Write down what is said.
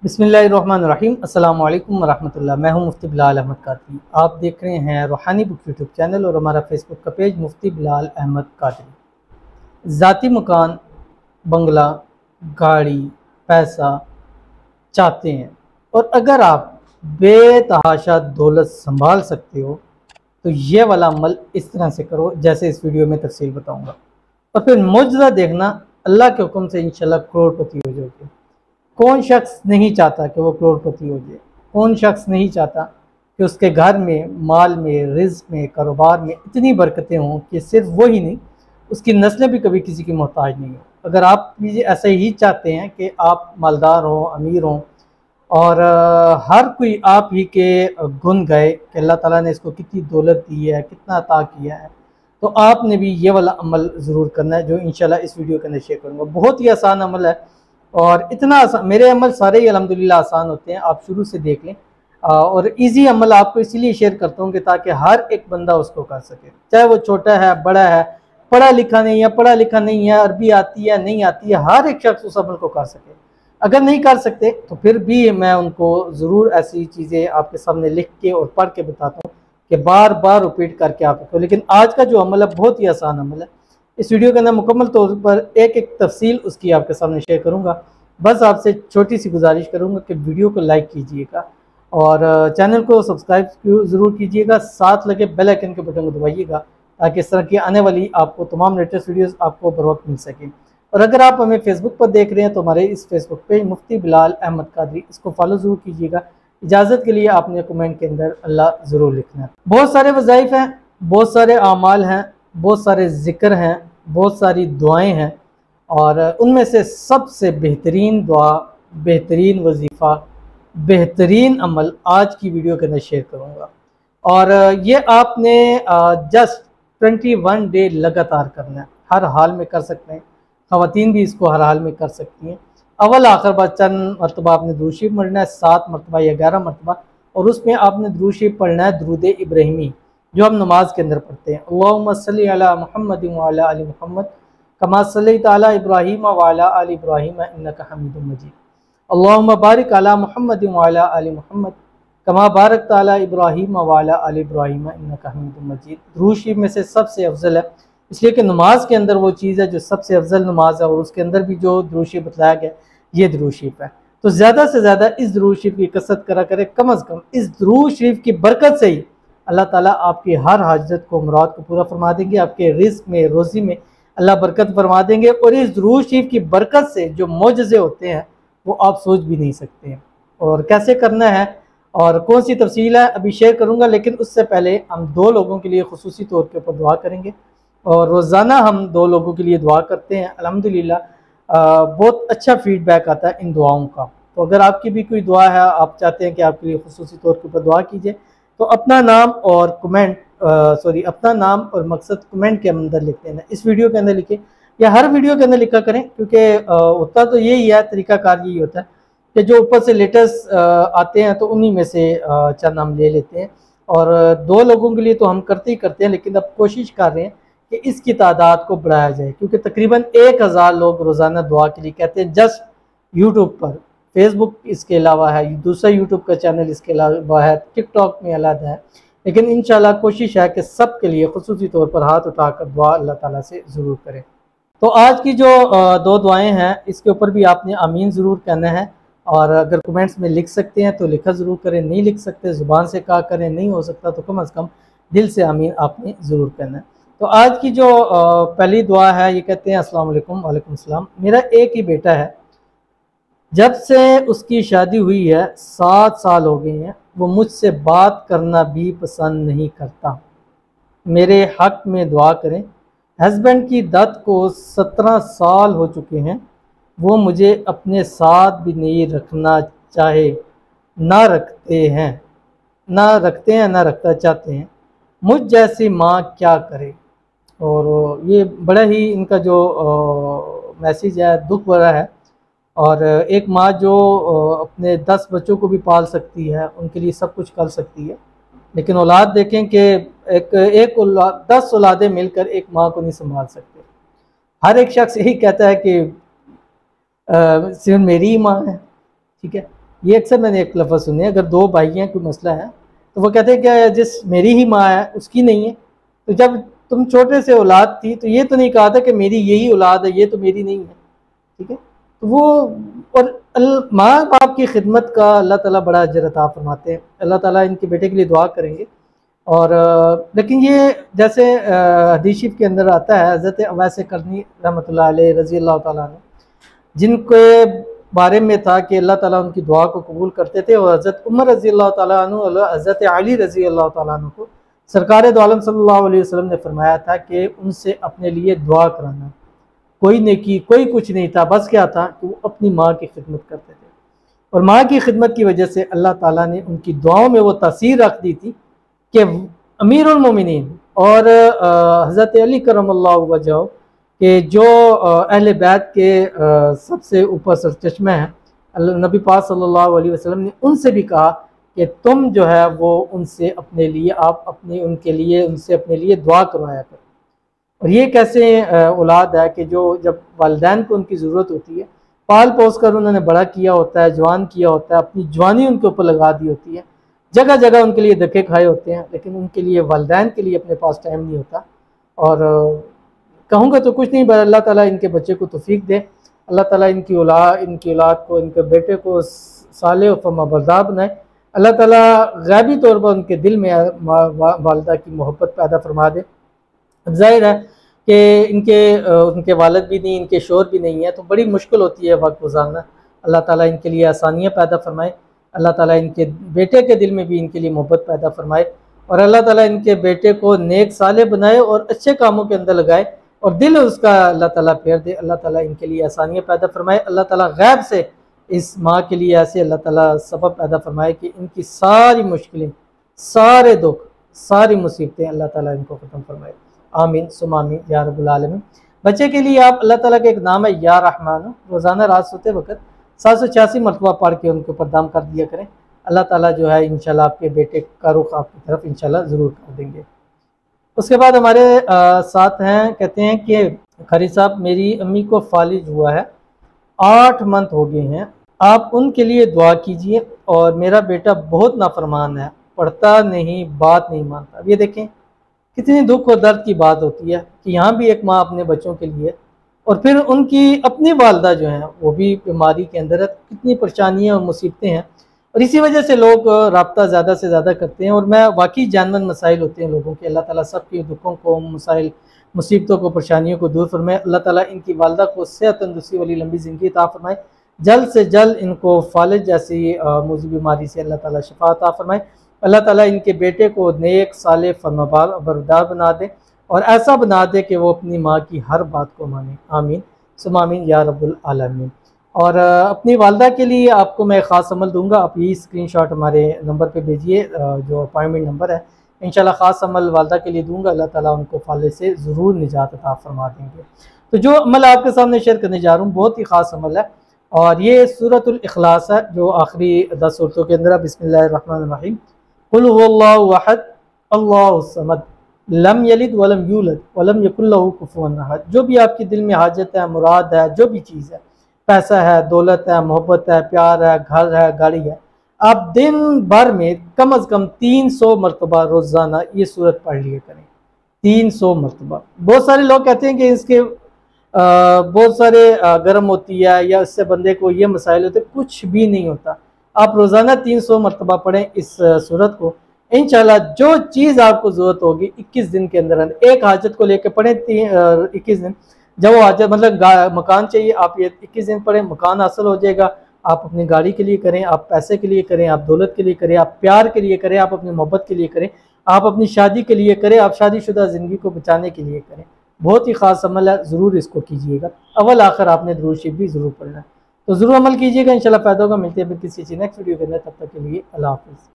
बिस्मिल्लाहिर्रहमानिर्रहीम। अस्सलाम वालेकुम वरहमतुल्लाह। मैं हूं मुफ्ती बिलाल अहमद कादरी। आप देख रहे हैं रूहानी बुक यूट्यूब चैनल और हमारा फेसबुक का पेज मुफ्ती बिलाल अहमद कादरी। ज़ाती मकान, बंगला, गाड़ी, पैसा चाहते हैं और अगर आप बेतहाशा दौलत संभाल सकते हो तो ये वाला अमल इस तरह से करो जैसे इस वीडियो में तफसील बताऊंगा, और फिर मुजज़ा देखना, अल्लाह के हुक्म से इंशाल्लाह करोड़पति हो जाओगे। कौन शख्स नहीं चाहता कि वो करोड़पति हो जाए? कौन शख्स नहीं चाहता कि उसके घर में, माल में, रिज़्क़ में, कारोबार में इतनी बरकतें हों कि सिर्फ वो ही नहीं, उसकी नस्लें भी कभी किसी की मोहताज नहीं हो। अगर आप भी ऐसे ही चाहते हैं कि आप मालदार हों, अमीर हों और हर कोई आप ही के गुण गाए कि अल्लाह ताला ने इसको कितनी दौलत दी है, कितना अता किया है, तो आपने भी ये वाला अमल ज़रूर करना है जो इंशाल्लाह इस वीडियो के अंदर शेयर करूँगा। बहुत ही आसान अमल है और इतना आसान, मेरे अमल सारे ही अल्हम्दुलिल्लाह आसान होते हैं, आप शुरू से देख लें। और इजी अमल आपको इसीलिए शेयर करता हूँ कि ताकि हर एक बंदा उसको कर सके, चाहे वो छोटा है, बड़ा है, पढ़ा लिखा नहीं है, पढ़ा लिखा नहीं है, अरबी आती है, नहीं आती है, हर एक शख्स उस अमल को कर सके। अगर नहीं कर सकते तो फिर भी मैं उनको ज़रूर ऐसी चीज़ें आपके सामने लिख के और पढ़ के बताता हूँ कि बार बार रिपीट करके आप रखो। लेकिन आज का जो अमल है बहुत ही आसान अमल है। इस वीडियो के अंदर मुकम्मल तौर पर एक एक तफसील उसकी आपके सामने शेयर करूँगा। बस आपसे छोटी सी गुजारिश करूँगा कि वीडियो को लाइक कीजिएगा और चैनल को सब्सक्राइब ज़रूर कीजिएगा, साथ लगे बेल आइकन के बटन को दबाइएगा ताकि इस तरह की आने वाली आपको तमाम लेटेस्ट वीडियोस आपको बर वक्त मिल सकें। और अगर आप हमें फेसबुक पर देख रहे हैं तो हमारे इस फेसबुक पेज मुफ्ती बिलाल अहमद कादरी, इसको फॉलो ज़रूर कीजिएगा। इजाज़त के लिए आपने कमेंट के अंदर अल्लाह ज़रूर लिखना है। बहुत सारे वज़ाइफ हैं, बहुत सारे आमाल हैं, बहुत सारे ज़िक्र हैं, बहुत सारी दुआएँ हैं और उनमें से सबसे बेहतरीन दुआ, बेहतरीन वजीफ़ा, बेहतरीन अमल आज की वीडियो के अंदर शेयर करूँगा। और ये आपने जस्ट 21 डे लगातार करना है, हर हाल में कर सकते हैं। ख़वातीन भी इसको हर हाल में कर सकती हैं। अव्वल आखिर बार चंद मरतबा आपने दुरूद शरीफ पढ़ना है, 7 मरतबा या 11 मरतबा, और उसमें आपने दुरूद शरीफ पढ़ना है दुरूद इब्राहिमी जो हम नमाज के अंदर पढ़ते हैं। अल्लाहुम्मा सल्ली अला मुहम्मद व अला आलि मुहम्मद कमा सल्लैता अला इब्राहीम व अला आलि इब्राहीम इन्नका हमीदुम मजीद। अल्लाहुम्मा बारिक अला मुहम्मद व अला आलि मुहम्मद कमा बारकता अला इब्राहीम व अला आलि इब्राहीम इन्नका हमीदुम मजीद। दुरूद शरीफ में से सबसे अफजल है, इसलिए कि नमाज के अंदर वो चीज़ है जो सबसे अफजल नमाज है और उसके अंदर भी जो दुरूद शरीफ बताया गया ये दुरूद शरीफ है। तो ज़्यादा से ज़्यादा इस दुरूद शरीफ की कसरत करा करें। कम अज़ कम इस दुरूद शरीफ की बरकत से ही अल्लाह ताला आपकी हर हाजत को, मुराद को पूरा फरमा देंगे। आपके रिज़्क़ में, रोज़ी में अल्लाह बरकत फरमा देंगे और इस दुरूद शरीफ की बरकत से जो मोजज़े होते हैं वो आप सोच भी नहीं सकते हैं। और कैसे करना है और कौन सी तफसील है अभी शेयर करूँगा, लेकिन उससे पहले हम 2 लोगों के लिए खुसूसी तौर के ऊपर दुआ करेंगे और रोज़ाना हम 2 लोगों के लिए दुआ करते हैं। अल्हम्दुलिल्लाह बहुत अच्छा फीडबैक आता है इन दुआओं का। तो अगर आपकी भी कोई दुआ है, आप चाहते हैं कि आपके लिए खुसूसी तौर के ऊपर दुआ कीजिए, तो अपना नाम और अपना नाम और मकसद कमेंट के अंदर लिख देना। इस वीडियो के अंदर लिखे या हर वीडियो के अंदर लिखा करें, क्योंकि होता तो यही है, तरीकाकार यही होता है कि जो ऊपर से लेटेस्ट आते हैं तो उन्हीं में से चंद हम ले लेते हैं। और 2 लोगों के लिए तो हम करते ही करते हैं, लेकिन अब कोशिश कर रहे हैं कि इसकी तादाद को बढ़ाया जाए, क्योंकि तकरीबन 1000 लोग रोज़ाना दुआ के लिए कहते हैं जस्ट यूट्यूब पर। फेसबुक इसके अलावा है, दूसरा यूट्यूब का चैनल इसके अलावा है, टिकटॉक में अलग है, लेकिन इंशाल्लाह कोशिश है कि सब के लिए खुसूसी तौर पर हाथ उठाकर दुआ अल्लाह ताला से ज़रूर करें। तो आज की जो 2 दुआएँ हैं इसके ऊपर भी आपने आमीन ज़रूर कहना है। और अगर कमेंट्स में लिख सकते हैं तो लिखा ज़रूर करें, नहीं लिख सकते ज़ुबान से कहा करें, नहीं हो सकता तो कम अज़ कम दिल से आमीन आपने ज़रूर कहना है। तो आज की जो पहली दुआ है ये कहते हैं अस्सलाम वालेकुम। वालेकुम सलाम। मेरा एक ही बेटा है, जब से उसकी शादी हुई है 7 साल हो गए हैं, वो मुझसे बात करना भी पसंद नहीं करता। मेरे हक़ में दुआ करें। हस्बैंड की डेथ को 17 साल हो चुके हैं, वो मुझे अपने साथ भी नहीं रखना चाहे, ना रखते हैं ना रखना चाहते हैं। मुझ जैसी माँ क्या करे? और ये बड़ा ही इनका जो मैसेज है दुख भरा है। और एक माँ जो अपने 10 बच्चों को भी पाल सकती है, उनके लिए सब कुछ कर सकती है, लेकिन औलाद देखें कि एक औलाद 10 औलादें मिलकर एक माँ को नहीं संभाल सकते। हर एक शख्स यही कहता है कि सिर्फ मेरी ही माँ है, ठीक है। ये अक्सर मैंने एक लफ्ज़ सुने, अगर दो भाई हैं कोई मसला है तो वो कहते हैं कि जिस मेरी ही माँ है उसकी नहीं है। तो जब तुम छोटे से औलाद थी तो ये तो नहीं कहा था कि मेरी यही औलाद है, ये तो मेरी नहीं है, ठीक है। तो वो और माँ बाप की खिदमत का अल्लाह ताला बड़ा अजर अता फरमाते हैं। अल्लाह ताला इनके बेटे के लिए दुआ करेंगे। और लेकिन ये जैसे हदीस शरीफ के अंदर आता है, हज़रत अवैस करनी रहमतुल्लाह अलैह रज़ी अल्लाह ताला ने, जिनके बारे में था कि अल्लाह ताला उनकी दुआ को कबूल करते थे, और हज़रत उमर रज़ी अल्लाह ताला अन्हु और हज़रत अली रज़ी अल्लाह ताला अन्हु को सरकार दो आलम सल्लल्लाहु अलैहि वसल्लम ने फरमाया था कि उनसे अपने लिए दुआ कराना। कोई नेकी कोई कुछ नहीं था, बस क्या था कि वो अपनी माँ की खिदमत करते थे, और माँ की खिदमत की वजह से अल्लाह ताला ने उनकी दुआओं में वो तासीर रख दी थी कि अमीरुल मोमिनीन और हज़रत अली करमल्लाहु वजहहु कि जो अहले बैत के सबसे ऊपर सरचश्मे हैं, नबी पाक सल्लल्लाहु अलैहि वसल्लम ने उनसे भी कहा कि तुम जो है वो उनसे अपने लिए आप अपने उनके लिए उनसे अपने लिए दुआ करवाया करो। और ये कैसे औलाद है कि जो जब वालिदैन को उनकी ज़रूरत होती है, पाल पोस कर उन्होंने बड़ा किया होता है, जवान किया होता है, अपनी जवानी उनके ऊपर लगा दी होती है, जगह जगह उनके लिए धक्के खाए होते हैं, लेकिन उनके लिए वालिदैन के लिए अपने पास टाइम नहीं होता। और कहूँगा तो कुछ नहीं, पर अल्लाह ताला इनके बच्चे को तौफीक दे, अल्लाह ताला इनकी औलाद को, इनके बेटे को साले और फरमाबरदार बनाए। अल्लाह ताला ग़ैबी तौर पर उनके दिल में वालिदा की मोहब्बत पैदा फरमा दे। अब ज़ाहिर है कि उनके वालिद भी नहीं, इनके शोर भी नहीं है, तो बड़ी मुश्किल होती है वक्त गुजारना। अल्लाह ताला इनके लिए आसानियाँ पैदा फरमाए, अल्लाह ताला इनके बेटे के दिल में भी इनके लिए मोहब्बत पैदा फरमाए, और अल्लाह ताला इनके बेटे को नेक साले बनाए और अच्छे कामों के अंदर लगाए, और दिल उसका अल्लाह ताला फेर दे। अल्लाह ताला इनके लिए आसानियाँ पैदा फरमाए। अल्लाह ताला गैब से इस माँ के लिए ऐसे अल्लाह ताला सबब पैदा फरमाए कि इनकी सारी मुश्किलें, सारे दुख, सारी मुसीबतें अल्लाह ताला इनको ख़त्म फरमाए। आमीन सुम्मा आमीन या रब्बुल आलमीन। बच्चे के लिए आप अल्लाह ताला का एक नाम है या रहमान, रोज़ाना रात सोते वक्त 786 मरतबा पढ़ के उनके ऊपर दाम कर दिया करें। अल्लाह ताला जो है इंशाल्लाह आपके बेटे का रुख आपकी तरफ इंशाल्लाह ज़रूर कर देंगे। उसके बाद हमारे साथ हैं, कहते हैं कि खरी साहब मेरी अम्मी को फालिज हुआ है, 8 मंथ हो गए हैं, आप उनके लिए दुआ कीजिए। और मेरा बेटा बहुत नाफरमान है, पढ़ता नहीं, बात नहीं मानता। अब ये देखें कितनी दुख और दर्द की बात होती है कि यहाँ भी एक माँ अपने बच्चों के लिए, और फिर उनकी अपनी वालदा जो हैं वो भी बीमारी के अंदर है, कितनी परेशानियाँ और मुसीबतें हैं। और इसी वजह से लोग रब्ता ज़्यादा से ज़्यादा करते हैं, और मैं वाकई जानवन मसाइल होते हैं लोगों के। अल्लाह ताला सब के दुखों को, मसाइल, मुसीबतों को, परेशानियों को दूर फरमाए। अल्लाह ताला इनकी वालदा को सेहत तंदुरुस्ती वाली लंबी ज़िंदगी अता फरमाए। जल्द से जल्द इनको फालिज जैसी मुज़ी बीमारी से अल्लाह ताला शिफा अता फरमाए। अल्लाह ताला इनके बेटे को नेक साले फरमाबरदार बना दे, और ऐसा बना दे कि वो अपनी माँ की हर बात को माने। आमीन सुम्मा आमीन या रब्बुल आलमीन। और अपनी वालदा के लिए आपको मैं ख़ास अमल दूंगा, आप ये स्क्रीनशॉट हमारे नंबर पे भेजिए, जो अपॉइंटमेंट नंबर है। इंशाल्लाह ख़ास अमल वालदा के लिए दूंगा, अल्लाह ताला उनको फाले से ज़रूर निजात अता फरमा देंगे। तो जो अमल आपके सामने शेयर करने जा रहा हूँ बहुत ही ख़ास अमल है, और ये सूरतुल इखलास है, जो आखिरी 10 सूरतों के अंदर है। बिस्मिल्लाहिर्रहमानिर्रहीम। कुल हुवल्लाहु अहद अल्लाहु समद लम यलिद वलम यूलद वलम यकुल लहू कुफुवन अहद। जो भी आपके दिल में हाजत है, मुराद है, जो भी चीज़ है, पैसा है, दौलत है, मोहब्बत है, प्यार है, घर है, गाड़ी है, आप दिन भर में कम अज़ कम 300 मरतबा रोज़ाना ये सूरत पढ़ लिया करें। 300 मरतबा। बहुत सारे लोग कहते हैं कि इसके बहुत सारे गर्म होती है या इससे बंदे को ये मसाइल होते, कुछ भी नहीं होता। आप रोज़ाना 300 मरतबा पढ़ें इस सूरत को, इंशाल्लाह जो चीज़ आपको ज़रूरत होगी 21 दिन के अंदर, एक हाजत को लेकर पढ़ें 21 दिन। जब वो हाजत मतलब मकान चाहिए, आप ये 21 दिन पढ़ें, मकान हासिल हो जाएगा। आप अपनी गाड़ी के लिए करें, आप पैसे के लिए करें, आप दौलत के लिए करें, आप प्यार के लिए करें, आप अपनी मोहब्बत के लिए करें, आप अपनी शादी के लिए करें, आप शादीशुदा ज़िंदगी को बचाने के लिए करें। बहुत ही ख़ास अमल है, ज़रूर इसको कीजिएगा। अव्वल आखिर आपने दुरूद शरीफ भी ज़रूर पढ़ना है, तो ज़रूर अमल कीजिएगा, इंशाल्लाह फ़ायदा होगा। मिलते हैं फिर किसी नेक्स्ट वीडियो के अंदर, तब तक के लिए अल्लाह हाफ़िज़।